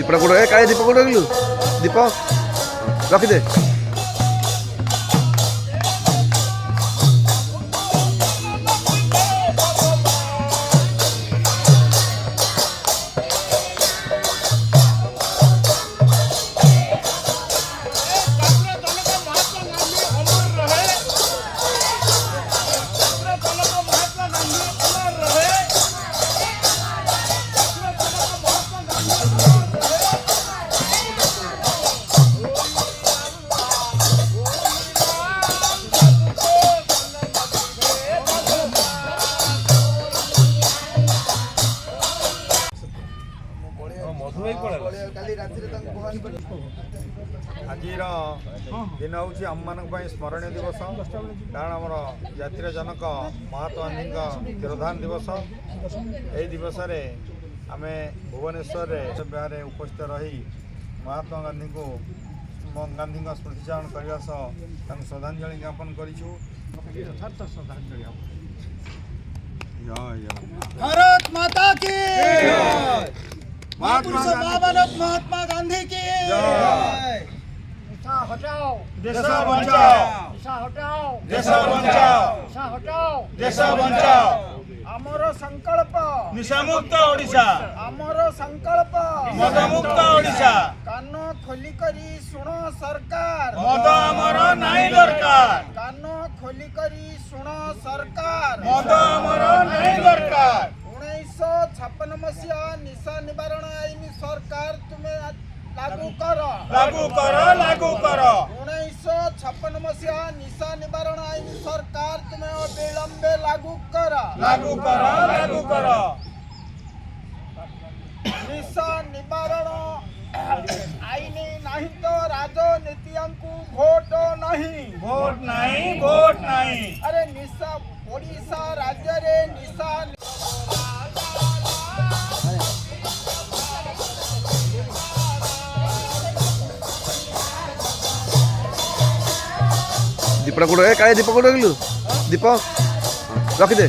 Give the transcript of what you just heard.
दीपड़ा कोड़ काले दीप कोड़ रखलु दीप रखिदे आज दिन हूँ आम मान स्मरणीय दिवस कारण आमर जातिर जनक महात्मा गांधी तिरोधान दिवस यही दिवस आम भुवनेश्वर विहार उपस्थित रही महात्मा गांधी को गांधी स्मृतिचारण करने सह श्रद्धांजलि ज्ञापन करूँ। भारत माता की महात्मा गांधी की निशा हटाओ देश बचाओ, निशा हटाओ देश बचाओ, निशा हटाओ देश बचाओ। आमर संकल्प निशा मुक्त ओडिशा, आमर संकल्प मद मुक्त ओडिशा। कान खोली करी सुन सरकार, मद आमर नाही दरकार। कान खोली करी सुन सरकार, मद आमर नाही दरकार। 1956 मसीहा निशा निवारण आईन सरकार तुम्हें लागू कर, लागू कर, लागू कर। 1956 मसीहा निशा निवारण आईन सरकार तुम्हें अविलंबे लागू कर, लागू कर, लागू कर। निशा निवारण आईन नहीं तो राजनीति को भोट नहीं, भोट नहीं, भोट नहीं। अरे निशा ओडिशा राज्य रे निशा दीपड़ा कोड़ काले दीप कोड़ रखलु दीप रखिदे।